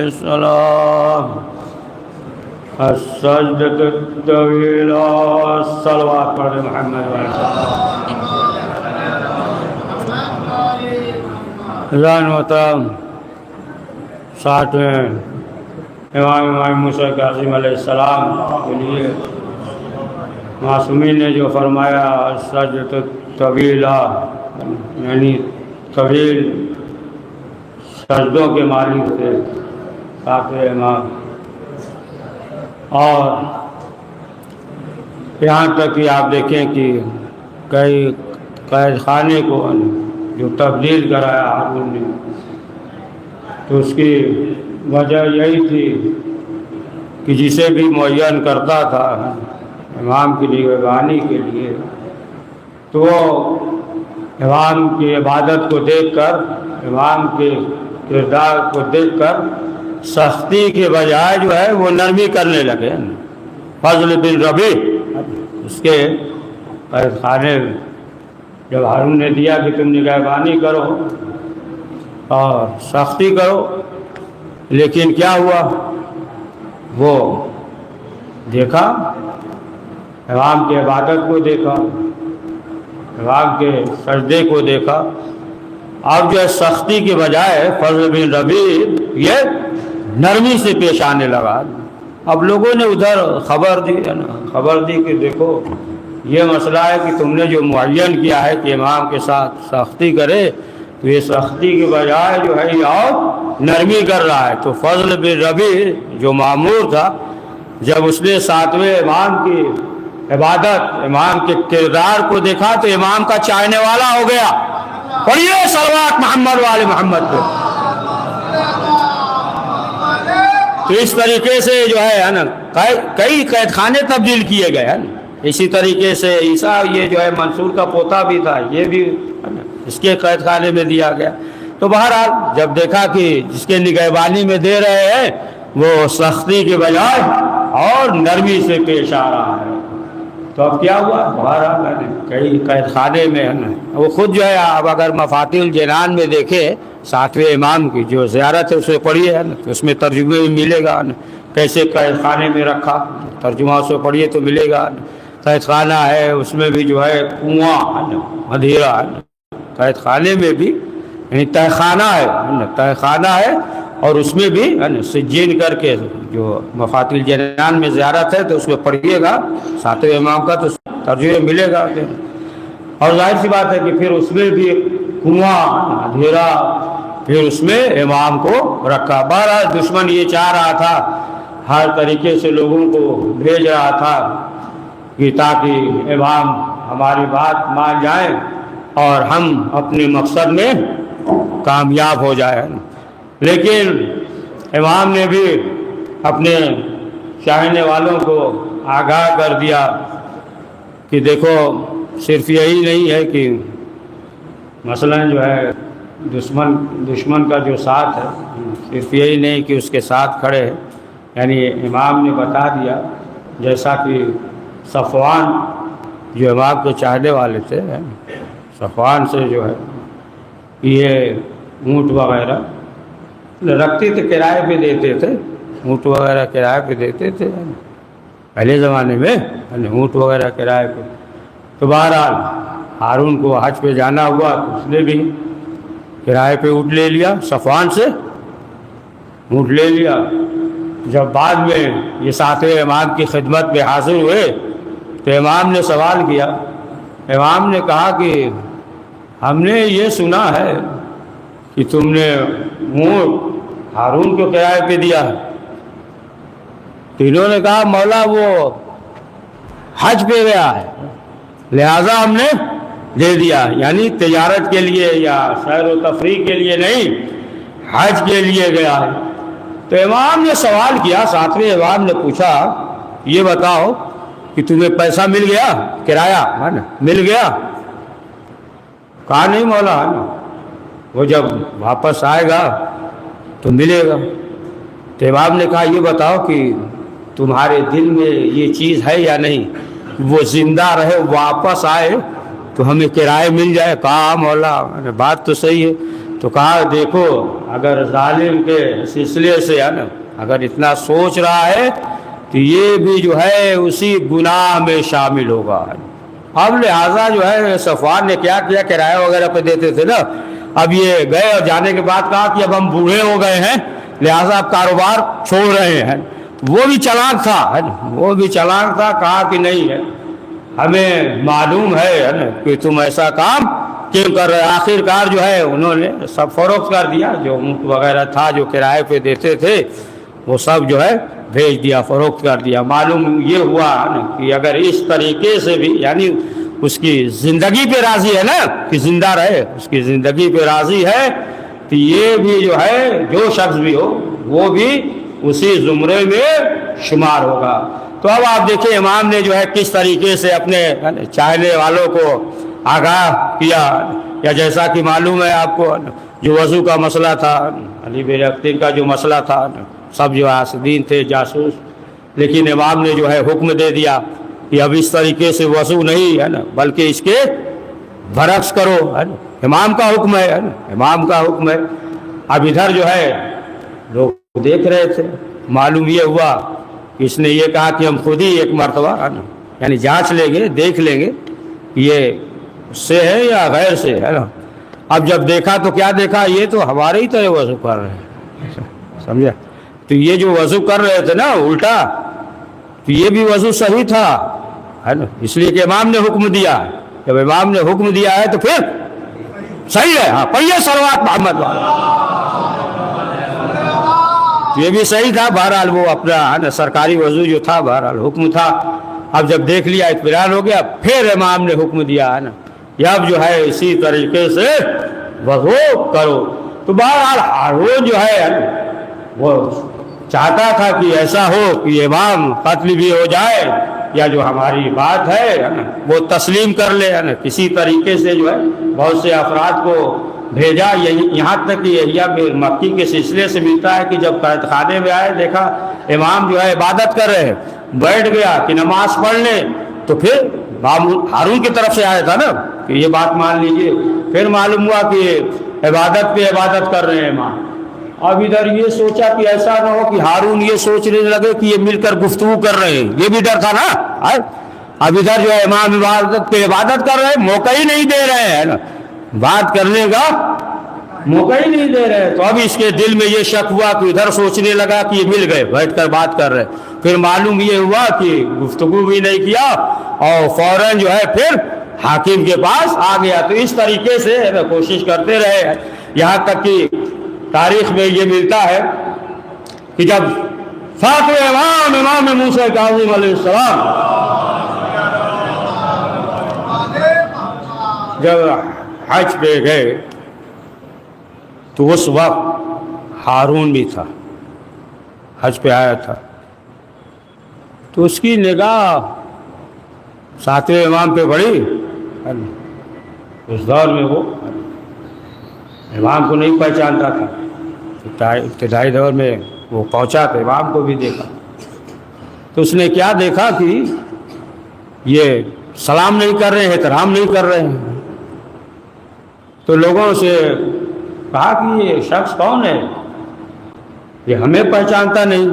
السلام السجدة الطويلة الصلوات على محمد رضوان محترم ساتھ میں امام موسیٰ کاظم علیہ السلام کے لیے معصومین نے جو فرمایا السجدة الطویلہ یعنی طویل سجدوں کے مالک تھے ساتویں امام، اور یہاں تک کہ آپ دیکھیں کہ کئی قید خانے کو جو تبدیل کرایا ہارون نے، تو اس کی وجہ یہی تھی کہ جسے بھی معین کرتا تھا امام کے لیے بانی کے لیے، تو وہ امام کی عبادت کو دیکھ کر، امام کے کردار کو دیکھ کر سختی کے بجائے جو ہے وہ نرمی کرنے لگے۔ فضل بن ربیع اس کے قید خانے جب ہارون نے دیا کہ تم نگہبانی کرو اور سختی کرو، لیکن کیا ہوا، وہ دیکھا امام کی عبادت کو دیکھا، امام کے سجدے کو دیکھا، اب جو ہے سختی کے بجائے فضل بن ربیع یہ نرمی سے پیش آنے لگا۔ اب لوگوں نے ادھر خبر دی کہ دیکھو یہ مسئلہ ہے کہ تم نے جو معین کیا ہے کہ امام کے ساتھ سختی کرے، تو یہ سختی کے بجائے جو ہے یہ اور نرمی کر رہا ہے۔ تو فضل بن ربیع جو مامور تھا، جب اس نے ساتویں امام کی عبادت، امام کے کردار کو دیکھا تو امام کا چاہنے والا ہو گیا۔ پڑھیے صلوات محمد والے محمد پہ۔ تو اس طریقے سے جو ہے نا کئی قید خانے تبدیل کیے گئے ہیں۔ اسی طریقے سے عیسیٰ یہ جو ہے منصور کا پوتا بھی تھا، یہ بھی اس کے قید خانے میں دیا گیا۔ تو بہرحال جب دیکھا کہ جس کے نگہبانی میں دے رہے ہیں وہ سختی کے بجائے اور نرمی سے پیش آ رہا ہے، تو اب کیا ہوا، بہرحال کئی قید خانے میں ہے نا، وہ خود جو ہے اب اگر مفاتیح الجنان میں دیکھے ساتویں امام کی جو زیارت ہے اسے پڑھیے ہے نا، تو اس میں ترجمے میں ملے گا نا کیسے قید خانے میں رکھا، ترجمہ اسے پڑھیے تو ملے گا۔ قید خانہ ہے اس میں بھی جو ہے کنواں ہے نا، اندھیرا ہے نا، قید خانے میں بھی یعنی تہ خانہ ہے نا، تہ خانہ ہے، اور اس میں بھی ہے نا سجین کر کے جو مفاتیح الجنان میں زیارت ہے تو اس میں پڑھیے گا ساتویں امام کا تو ترجمہ ملے گا۔ اور ظاہر سی بات ہے کہ پھر اس میں بھی کنواں اندھیرا، پھر اس میں امام کو رکھا۔ بہرحال دشمن یہ چاہ رہا تھا، ہر طریقے سے لوگوں کو بھیج رہا تھا کہ تاکہ امام ہماری بات مان جائیں اور ہم اپنے مقصد میں کامیاب ہو جائیں۔ لیکن امام نے بھی اپنے چاہنے والوں کو آگاہ کر دیا کہ دیکھو صرف یہی نہیں ہے کہ مثلا جو ہے دشمن کا جو ساتھ ہے، صرف یہی نہیں کہ اس کے ساتھ کھڑے ہیں، یعنی امام نے بتا دیا جیسا کہ صفوان جو امام کے چاہنے والے تھے، صفوان سے جو ہے یہ اونٹ وغیرہ رکھتے تھے، کرائے پہ دیتے تھے، اونٹ وغیرہ کرائے پہ دیتے تھے پہلے زمانے میں، اونٹ وغیرہ کرائے پہ۔ تو بہرحال ہارون کو حج پہ جانا ہوا تو اس نے بھی کرائے پہ اونٹ لے لیا، صفوان سے اونٹ لے لیا۔ جب بعد میں یہ ساتویں امام کی خدمت میں حاضر ہوئے تو امام نے سوال کیا، امام نے کہا کہ ہم نے یہ سنا ہے کہ تم نے اونٹ ہارون کو کرائے پہ دیا ہے۔ تو انہوں نے کہا مولا وہ حج پہ گیا ہے لہذا ہم نے دے دیا، یعنی تجارت کے لیے یا سیر و تفریح کے لیے نہیں، حج کے لیے گیا ہے۔ تو امام نے سوال کیا، ساتویں امام نے پوچھا یہ بتاؤ کہ تمہیں پیسہ مل گیا، کرایہ ہے نا مل گیا؟ کہا نہیں مولا، ہے نا وہ جب واپس آئے گا تو ملے گا۔ تو امام نے کہا یہ بتاؤ کہ تمہارے دل میں یہ چیز ہے یا نہیں، وہ زندہ رہے واپس آئے تو ہمیں کرایہ مل جائے؟ کہا مولا بات تو صحیح ہے، تو کہا دیکھو اگر ظالم کے سلسلے سے ہے نا اگر اتنا سوچ رہا ہے تو یہ بھی جو ہے اسی گناہ میں شامل ہوگا. اب لہٰذا جو ہے صفوان نے کیا کیا, کرایہ وغیرہ پہ دیتے تھے نا, اب یہ گئے اور جانے کے بعد کہا کہ اب ہم بوڑھے ہو گئے ہیں لہٰذا اب کاروبار چھوڑ رہے ہیں. وہ بھی چلاک تھا, وہ بھی چلاک تھا, کہا کہ نہیں ہے ہمیں معلوم ہے نا کہ تم ایسا کام کیوں کر رہے. آخر کار جو ہے انہوں نے سب فروخت کر دیا, جو اونٹ وغیرہ تھا جو کرائے پہ دیتے تھے وہ سب جو ہے بھیج دیا, فروخت کر دیا. معلوم یہ ہوا نا کہ اگر اس طریقے سے بھی یعنی اس کی زندگی پہ راضی ہے نا کہ زندہ رہے, اس کی زندگی پہ راضی ہے تو یہ بھی جو ہے جو شخص بھی ہو وہ بھی اسی زمرے میں شمار ہوگا. تو اب آپ دیکھیں امام نے جو ہے کس طریقے سے اپنے چاہنے والوں کو آگاہ کیا, یا جیسا کہ معلوم ہے آپ کو جو وضو کا مسئلہ تھا, علی بن اختر کا جو مسئلہ تھا, سب جو حاسدین تھے جاسوس, لیکن امام نے جو ہے حکم دے دیا کہ اب اس طریقے سے وضو نہیں ہے نا بلکہ اس کے برعکس کرو, ہے نا, امام کا حکم ہے نا, امام کا حکم ہے. اب ادھر جو ہے لوگ دیکھ رہے تھے, معلوم یہ ہوا کہ اس نے یہ کہا کہ ہم خود ہی ایک مرتبہ ہے نا یعنی جانچ لیں گے, دیکھ لیں گے یہ اس سے ہے یا غیر سے, ہے نا. اب جب دیکھا تو کیا دیکھا, یہ تو ہمارے ہی طرح وضو کر رہے ہیں, سمجھا. تو یہ جو وضو کر رہے تھے نا الٹا, تو یہ بھی وضو صحیح تھا, ہے نا, اس لیے کہ امام نے حکم دیا. جب امام نے حکم دیا ہے تو پھر صحیح ہے. ہاں پڑھیے صلوات محمد والا, یہ بھی صحیح تھا. بہرحال وہ اپنا ہے نا سرکاری وضو جو تھا بہرحال حکم تھا. اب جب دیکھ لیا اطمینان ہو گیا, پھر امام نے حکم دیا ہے نا یا اب جو ہے اسی طریقے سے وضو کرو. تو بہرحال ہارون جو ہے وہ چاہتا تھا کہ ایسا ہو کہ امام قتل بھی ہو جائے یا جو ہماری بات ہے نا وہ تسلیم کر لے, ہے نا. کسی طریقے سے جو ہے بہت سے افراد کو بھیجا, یہاں تک کہ یحییٰ بن مکی کے سلسلے سے ملتا ہے کہ جب قید خانے میں آئے دیکھا امام جو ہے عبادت کر رہے, بیٹھ گیا کہ نماز پڑھ لیں, تو پھر ہارون کی طرف سے آیا تھا نا کہ یہ بات مان لیجئے. پھر معلوم ہوا کہ عبادت پہ عبادت کر رہے ہیں امام. اب ادھر یہ سوچا کہ ایسا نہ ہو کہ ہارون یہ سوچنے لگے کہ یہ مل کر گفتگو کر رہے ہیں, یہ بھی ڈر تھا نا. اب ادھر جو ہے امام عبادت پہ عبادت کر رہے ہیں, موقع ہی نہیں دے رہے ہیں نا, بات کرنے کا موقع ہی نہیں دے رہے. تو اب اس کے دل میں یہ شک ہوا کہ ادھر سوچنے لگا کہ یہ مل گئے بیٹھ کر بات کر رہے. پھر معلوم یہ ہوا کہ گفتگو بھی نہیں کیا اور فوراً جو ہے پھر حاکم کے پاس آ گیا. تو اس طریقے سے کوشش کرتے رہے, یہاں تک کہ تاریخ میں یہ ملتا ہے کہ جب ساتویں امام موسیٰ کاظم علیہ السلام جب حج پہ گئے تو اس وقت ہارون بھی تھا, حج پہ آیا تھا. تو اس کی نگاہ ساتویں امام پہ پڑی. اس دور میں وہ امام کو نہیں پہچانتا تھا, ابتدائی دور میں وہ پہنچا تو امام کو بھی دیکھا. تو اس نے کیا دیکھا کہ یہ سلام نہیں کر رہے ہیں, احترام نہیں کر رہے ہیں. تو لوگوں سے کہا کہ یہ شخص کون ہے, یہ ہمیں پہچانتا نہیں.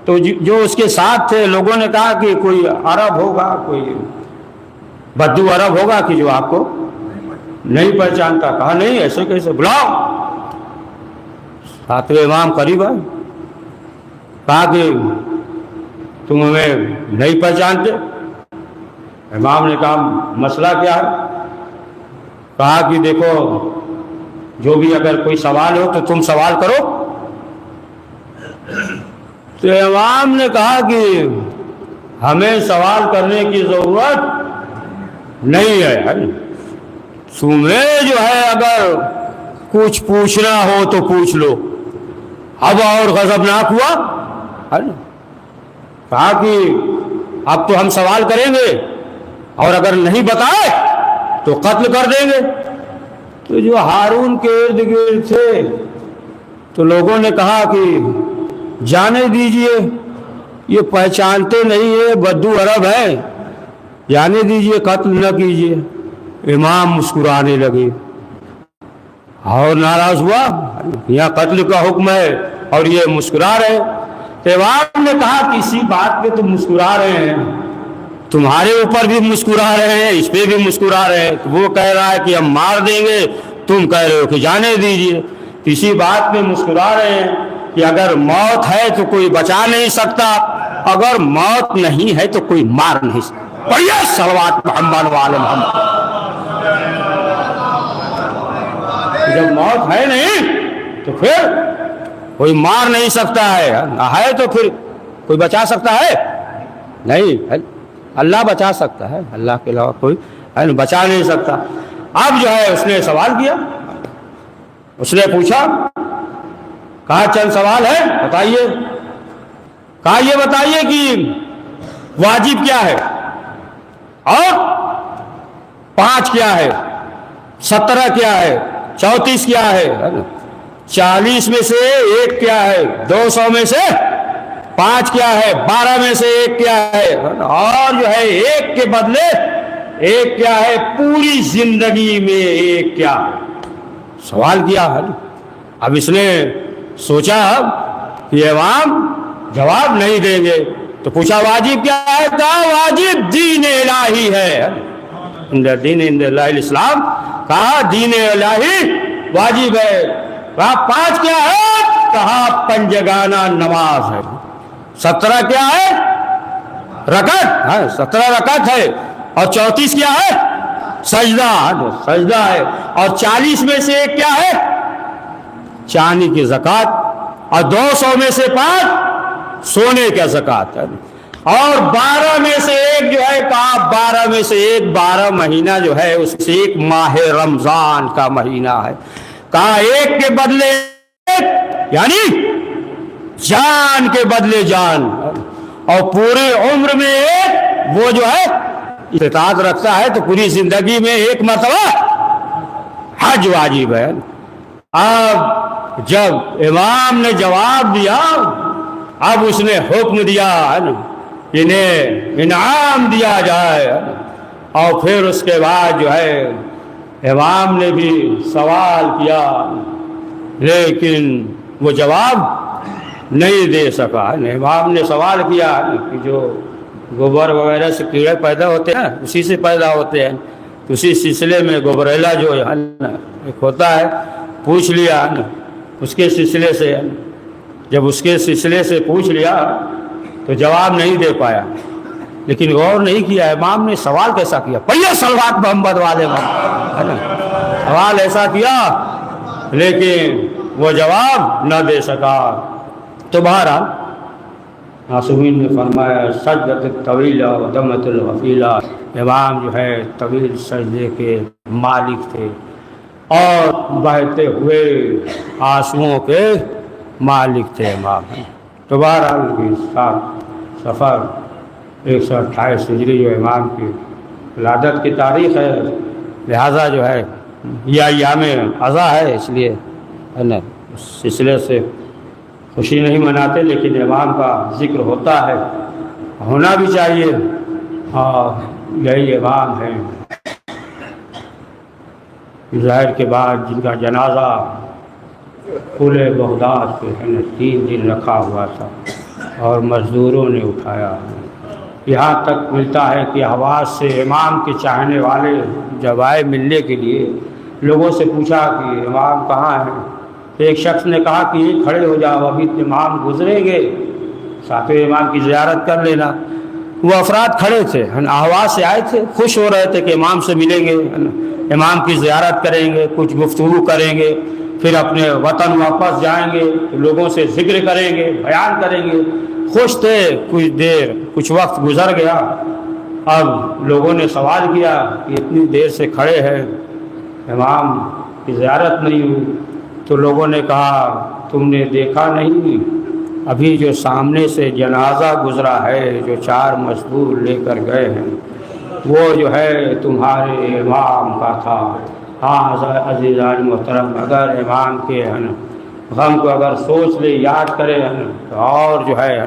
تو جو اس کے ساتھ تھے لوگوں نے کہا کہ کوئی عرب ہوگا, کوئی بدو عرب ہوگا کہ جو آپ کو نہیں پہچانتا. کہا نہیں ایسے کیسے, بلاؤ. ساتویں امام قریب آئے, کہا کہ تم ہمیں نہیں پہچانتے. امام نے کہا مسئلہ کیا ہے. کہا کہ دیکھو جو بھی اگر کوئی سوال ہو تو تم سوال کرو. تو امام نے کہا کہ ہمیں سوال کرنے کی ضرورت نہیں ہے, تمہیں جو ہے اگر کچھ پوچھنا ہو تو پوچھ لو. اب اور غضبناک ہوا, کہا کہ اب تو ہم سوال کریں گے اور اگر نہیں بتائے تو قتل کر دیں گے. تو جو ہارون کے ارد گرد تھے تو لوگوں نے کہا کہ جانے دیجئے, یہ پہچانتے نہیں ہے, بدو عرب ہے, جانے دیجئے, قتل نہ کیجئے. امام مسکرانے لگے. اور ناراض ہوا، یہاں قتل کا حکم ہے اور یہ مسکرا رہے۔ تو امام نے کہا کہ اسی بات پہ تم مسکرا رہے ہیں، تمہارے اوپر بھی مسکرا رہے ہیں، اس پہ بھی مسکرا رہے ہیں۔ وہ کہہ رہا ہے کہ ہم مار دیں گے، تم کہہ رہے ہو کہ جانے دیجیے۔ اسی بات پہ مسکرا رہے ہیں کہ اگر موت ہے تو کوئی بچا نہیں سکتا، اگر موت نہیں ہے تو کوئی مار نہیں سکتا۔ پڑھیے صلوات محمد وعلی محمد۔ جب موت ہے نہیں تو پھر کوئی مار نہیں سکتا ہے تو پھر کوئی بچا سکتا ہے نہیں، اللہ بچا سکتا ہے، اللہ کے علاوہ کوئی بچا نہیں سکتا۔ اب جو ہے اس نے سوال کیا، اس نے پوچھا، کہا چند سوال ہے بتائیے، کہا یہ بتائیے کہ واجب کیا ہے اور 5 کیا ہے، 17 کیا ہے، 34 کیا ہے، 40 میں سے 1 کیا ہے، 200 میں سے 5 کیا ہے، 12 میں سے 1 کیا ہے، اور جو ہے 1 کے بدلے 1 کیا ہے، پوری زندگی میں 1 کیا ہے۔ سوال کیا ہے۔ اب اس نے سوچا کہ امام جواب نہیں دیں گے تو پوچھا واجب کیا ہے، کہا واجب دین الہی ہے، دین الہی الاسلام، کہا دین الہی واجب ہے۔ کہا 5 کیا ہے، کہا پنجگانہ نماز ہے۔ 17 کیا ہے، رکعت، 17 رکعت ہے، اور 34 کیا ہے، سجدہ ہے، اور 40 میں سے 1 کیا ہے، چاندی کی زکوٰۃ، اور 200 میں سے 5 سونے کا زکوٰۃ ہے، اور 12 میں سے 1 جو ہے، کہا 12 میں سے 1 12 مہینہ جو ہے اس سے 1 ماہ رمضان کا مہینہ ہے۔ کہا 1 کے بدلے 1 یعنی جان کے بدلے جان، اور پورے عمر میں 1 وہ جو ہے استطاعت رکھتا ہے تو پوری زندگی میں 1 مرتبہ حج واجب ہے۔ اب جب امام نے جواب دیا، اب اس نے حکم دیا انہیں انعام دیا جائے، اور پھر اس کے بعد جو ہے امام نے بھی سوال کیا لیکن وہ جواب نہیں دے سکا۔ امام نے سوال کیا کہ جو گوبر وغیرہ سے کیڑے پیدا ہوتے ہیں اسی سے پیدا ہوتے ہیں، تو اسی سلسلے میں گوبریلا جو ہے ایک ہوتا ہے، پوچھ لیا اس کے سلسلے سے، جب اس کے سلسلے سے پوچھ لیا تو جواب نہیں دے پایا، لیکن غور نہیں کیا امام نے سوال کیسا کیا۔ پڑھیے صلوات محمد والے سوال ایسا کیا لیکن وہ جواب نہ دے سکا۔ تو بہرحال معصومین نے فرمایا سجدۃ الطویلہ و دمۃ الغفیلہ، امام جو ہے طویل سجدے کے مالک تھے اور بہتے ہوئے آنسوؤں کے مالک تھے امام۔ تو بہرحال 7 صفر 128 ہجری جو امام کی ولادت کی تاریخ ہے، لہذا جو ہے یہ ایام عزا ہے، اس لیے ہے نا اس سلسلے سے خوشی نہیں مناتے، لیکن امام کا ذکر ہوتا ہے، ہونا بھی چاہیے۔ اور یہی امام ہیں ظاہر کے بعد جن کا جنازہ پورے بغداد پہ 3 دن رکھا ہوا تھا اور مزدوروں نے اٹھایا۔ یہاں تک ملتا ہے کہ حواس سے امام کے چاہنے والے جب آئے ملنے کے لیے، لوگوں سے پوچھا کہ امام کہاں ہیں؟ ایک شخص نے کہا کہ یہ کھڑے ہو جاؤ، ابھی امام گزریں گے، ساتھ امام کی زیارت کر لینا۔ وہ افراد کھڑے تھے، حواس سے آئے تھے، خوش ہو رہے تھے کہ امام سے ملیں گے، امام کی زیارت کریں گے، کچھ گفتگو کریں گے، پھر اپنے وطن واپس جائیں گے، لوگوں سے ذکر کریں گے، بیان کریں گے، خوش تھے۔ کچھ دیر کچھ وقت گزر گیا، اب لوگوں نے سوال کیا کہ اتنی دیر سے کھڑے ہیں، امام کی زیارت نہیں ہوئی، تو لوگوں نے کہا تم نے دیکھا نہیں، ابھی جو سامنے سے جنازہ گزرا ہے جو 4 مزدور لے کر گئے ہیں وہ جو ہے تمہارے امام کا تھا۔ ہاں عزیزان محترم، اگر امام کے غم کو اگر سوچ لے، یاد کرے تو اور جو ہے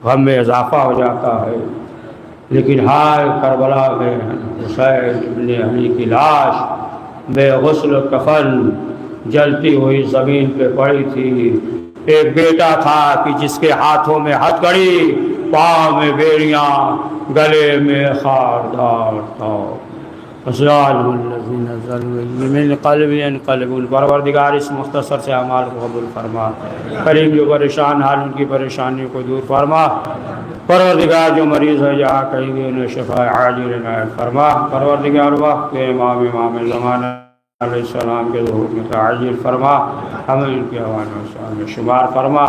غم میں اضافہ ہو جاتا ہے۔ لیکن ہائے کربلا میں حسین ابن علی کی لاش بے غسل کفن جلتی ہوئی زمین پہ پڑی تھی۔ ایک بیٹا تھا کہ جس کے ہاتھوں میں ہتھکڑی، پاؤں میں بیڑیاں، گلے میں خاردار تھا۔ ازال الذین ظلموا من قلب ينقلبون۔ پروردگار اس مختصر سے اعمال کو قبول فرما، قریب جو پریشان حال ان کی پریشانی کو دور فرما۔ پروردگار جو مریض ہے جہاں کہیں بھی انہیں شفا عاجل عنایت فرما۔ پروردگار وقت امام زمانہ علیہ السلام کے ظہور میں تعجیل فرما، ہمیں ان کے اوان و شان میں شمار فرما۔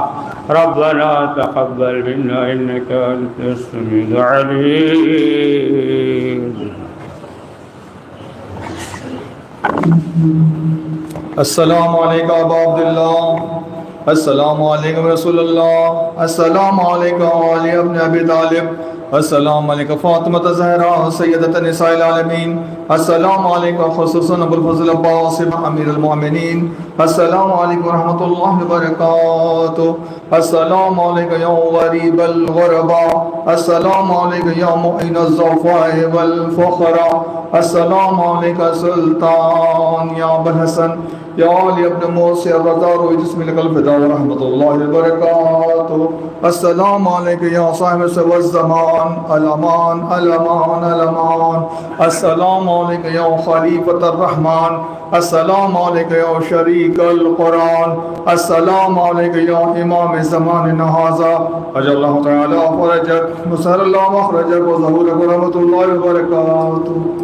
ربنا تقبل منا انك انت السميع العليم۔ السلام علیکم ابا عبداللہ، السلام علیکم رسول اللہ، السلام علیکم علی ابن ابی طالب، السلام علیکم فاطمہ زہرا سیدۃ نساء العالمین، السلام علیکم خصوصاً ابو الفضل عباس امیر المؤمنین، السلام علیکم ورحمۃ اللہ وبرکاتہ، السلام علیکم یا غریب الغرباء، السلام علیکم یا معین الضعفاء والفقراء، السلام علیکم سلطان یا ابو الحسن یا علی ابن موسی الرضا روی جسم لکل فدا ورحمۃ اللہ وبرکاتہ، السلام علیکم یا صاحب سو الزمان الامان الامان الامان، السلام علیکم یا خلیفۃ الرحمن، السلام علیکم یا شریک القرآن، السلام علیکم یا امام زمان نہازا، اجل اللہ تعالی فرجک مسہر اللہ مخرجک و ظہورک ورحمۃ اللہ وبرکاتہ۔